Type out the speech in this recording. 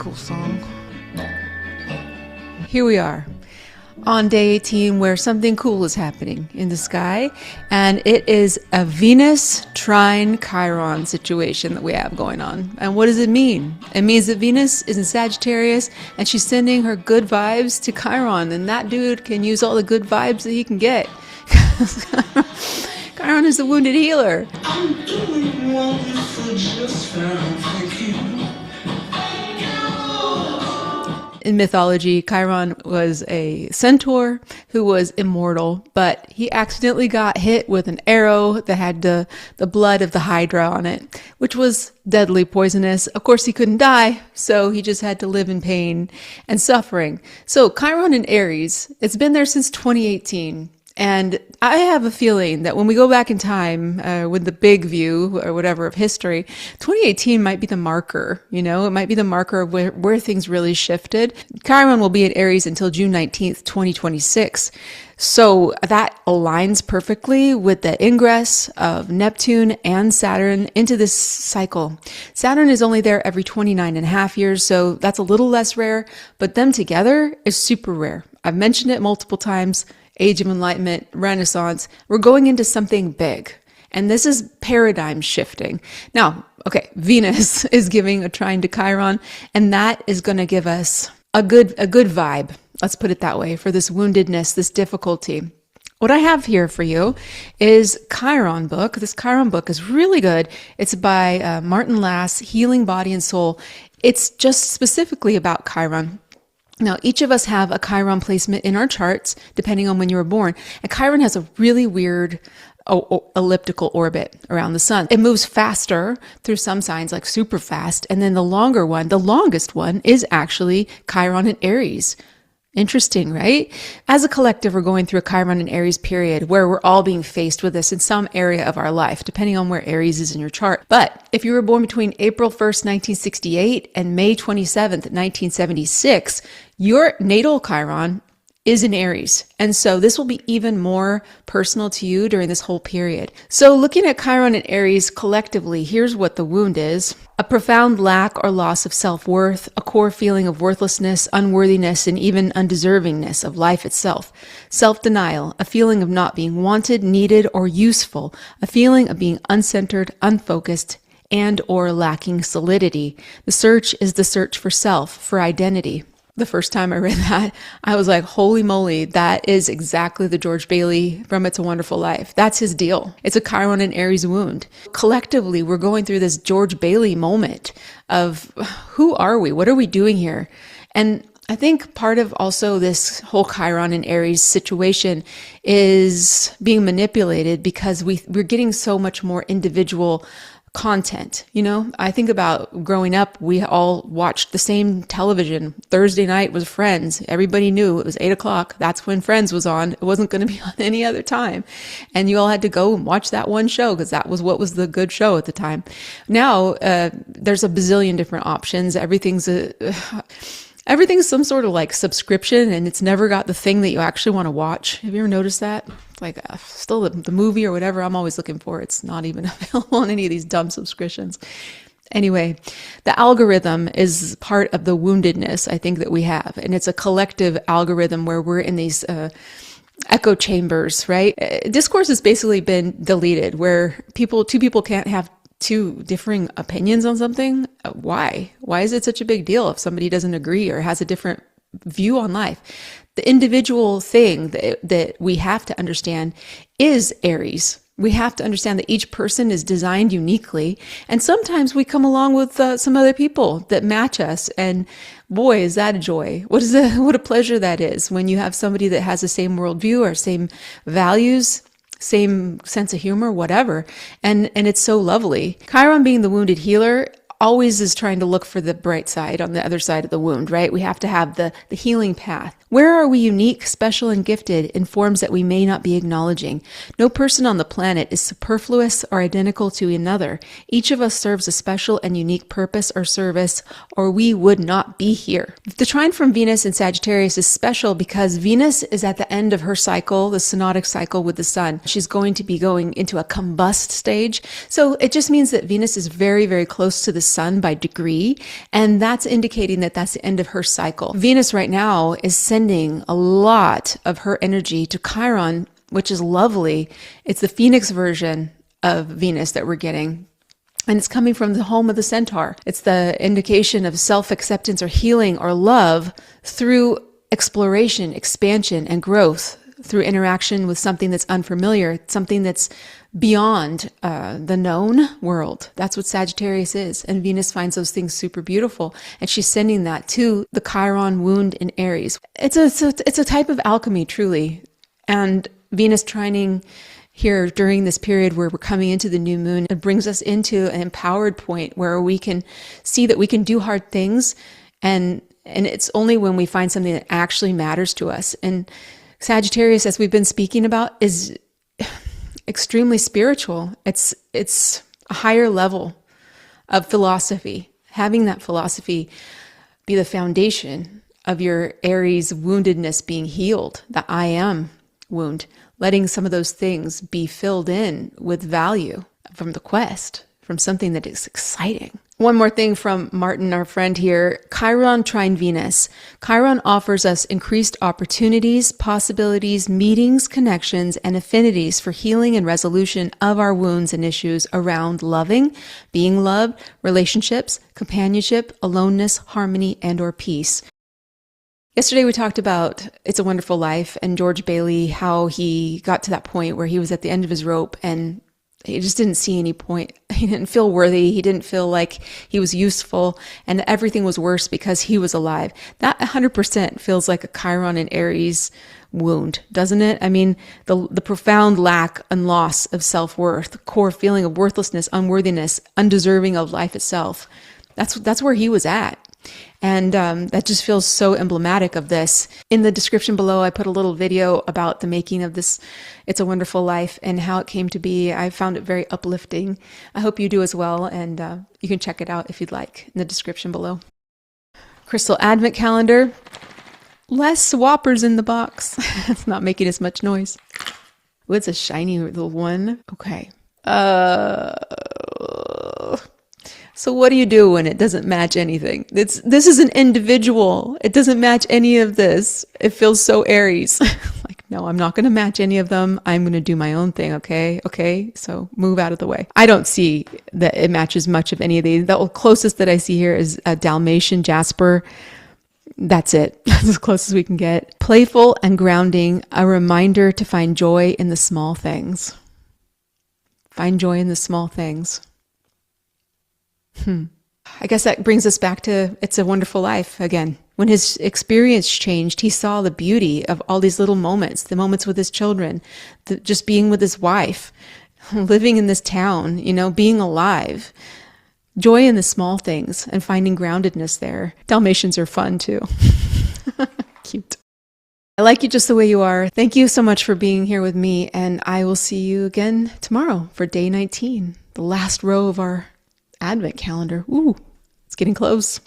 cool song. Here we are on day 18 where something cool is happening in the sky, and it is a Venus trine Chiron situation that we have going on. And what does it mean? It means that Venus is in Sagittarius and she's sending her good vibes to Chiron, and that dude can use all the good vibes that he can get. Chiron is the wounded healer. I'm doing wonderful just fine, thank you. In mythology, Chiron was a centaur who was immortal, but he accidentally got hit with an arrow that had the blood of the Hydra on it, which was deadly poisonous. Of course, he couldn't die, so he just had to live in pain and suffering. So Chiron in Aries, it's been there since 2018. And I have a feeling that when we go back in time with the big view or whatever of history, 2018 might be the marker, it might be the marker of where things really shifted. Chiron will be in Aries until June 19th, 2026. So that aligns perfectly with the ingress of Neptune and Saturn into this cycle. Saturn is only there every 29 and a half years, so that's a little less rare, but them together is super rare. I've mentioned it multiple times. Age of Enlightenment, Renaissance, we're going into something big. And this is paradigm shifting. Now, okay, Venus is giving a trine to Chiron, and that is going to give us a good vibe. Let's put it that way, for this woundedness, this difficulty. What I have here for you is Chiron book. This Chiron book is really good. It's by Martin Lass, Healing Body and Soul. It's just specifically about Chiron. Now, each of us have a Chiron placement in our charts, depending on when you were born. And Chiron has a really weird elliptical orbit around the sun. It moves faster through some signs, like super fast. And then the longest one is actually Chiron in Aries. Interesting, right? As a collective, we're going through a Chiron and Aries period where we're all being faced with this in some area of our life, depending on where Aries is in your chart. But if you were born between April 1st, 1968 and May 27th, 1976, your natal Chiron is in Aries. And so this will be even more personal to you during this whole period. So looking at Chiron and Aries collectively, here's what the wound is. A profound lack or loss of self-worth, a core feeling of worthlessness, unworthiness, and even undeservingness of life itself. Self-denial, a feeling of not being wanted, needed, or useful, a feeling of being uncentered, unfocused, and or lacking solidity. The search is the search for self, for identity. The first time I read that, I was like, holy moly, that is exactly the George Bailey from It's a Wonderful Life. That's his deal. It's a Chiron and Aries wound. Collectively, we're going through this George Bailey moment of who are we? What are we doing here? And I think part of also this whole Chiron and Aries situation is being manipulated because we're getting so much more individual content. I think about growing up, we all watched the same television. Thursday night was Friends. Everybody knew it was 8:00. That's when Friends was on. It wasn't going to be on any other time. And you all had to go and watch that one show because that was what was the good show at the time. Now, there's a bazillion different options. Everything's some sort of like subscription, and it's never got the thing that you actually want to watch. Have you ever noticed that? Like still the movie or whatever I'm always looking for, it's not even available on any of these dumb subscriptions. Anyway, the algorithm is part of the woundedness I think that we have, and it's a collective algorithm where we're in these echo chambers, right? Discourse has basically been deleted, where two people can't have two differing opinions on something. Why is it such a big deal if somebody doesn't agree or has a different view on life? The individual thing that we have to understand is Aries. We have to understand that each person is designed uniquely, and sometimes we come along with some other people that match us, and boy, is that a joy. What a pleasure that is when you have somebody that has the same worldview or same values, same sense of humor, whatever, and it's so lovely. Chiron, being the wounded healer, always is trying to look for the bright side on the other side of the wound, right? We have to have the healing path. Where are we unique, special, and gifted in forms that we may not be acknowledging? No person on the planet is superfluous or identical to another. Each of us serves a special and unique purpose or service, or we would not be here. The trine from Venus in Sagittarius is special because Venus is at the end of her cycle, the synodic cycle with the sun. She's going to be going into a combust stage. So it just means that Venus is very, very close to the sun by degree. And that's indicating that that's the end of her cycle. Venus right now is sending a lot of her energy to Chiron, which is lovely. It's the Phoenix version of Venus that we're getting. And it's coming from the home of the centaur. It's the indication of self-acceptance or healing or love through exploration, expansion, and growth, through interaction with something that's unfamiliar, something that's beyond the known world. That's what Sagittarius is. And Venus finds those things super beautiful. And she's sending that to the Chiron wound in Aries. It's a type of alchemy, truly. And Venus trining here during this period where we're coming into the new moon, it brings us into an empowered point where we can see that we can do hard things. And it's only when we find something that actually matters to us. And Sagittarius, as we've been speaking about, is extremely spiritual. It's a higher level of philosophy. Having that philosophy be the foundation of your Aries woundedness being healed, the I am wound, letting some of those things be filled in with value from the quest, from something that is exciting. One more thing from Martin, our friend here. Chiron trine Venus. Chiron offers us increased opportunities, possibilities, meetings, connections, and affinities for healing and resolution of our wounds and issues around loving, being loved, relationships, companionship, aloneness, harmony, and or peace. Yesterday we talked about It's a Wonderful Life and George Bailey, how he got to that point where he was at the end of his rope and he just didn't see any point. He didn't feel worthy. He didn't feel like he was useful, and everything was worse because he was alive. That 100% feels like a Chiron and Aries wound, doesn't it? I mean, the profound lack and loss of self-worth, the core feeling of worthlessness, unworthiness, undeserving of life itself. That's where he was at. And that just feels so emblematic of this. In the description below, I put a little video about the making of this It's a Wonderful Life and how it came to be. I found it very uplifting. I hope you do as well, and you can check it out if you'd like in the description below. Crystal Advent Calendar. Less swappers in the box. It's not making as much noise. Oh, it's a shiny little one. Okay. So what do you do when it doesn't match anything? This is an individual. It doesn't match any of this. It feels so Aries. Like, no, I'm not going to match any of them. I'm going to do my own thing. Okay. So move out of the way. I don't see that it matches much of any of these. The closest that I see here is a Dalmatian Jasper. That's it. That's as close as we can get. Playful and grounding. A reminder to find joy in the small things. Find joy in the small things. I guess that brings us back to It's a Wonderful Life again. When his experience changed, he saw the beauty of all these little moments, the moments with his children, just being with his wife, living in this town, being alive. Joy in the small things and finding groundedness there. Dalmatians are fun too. Cute. I like you just the way you are. Thank you so much for being here with me, and I will see you again tomorrow for day 19, the last row of our Advent calendar. Ooh, it's getting close.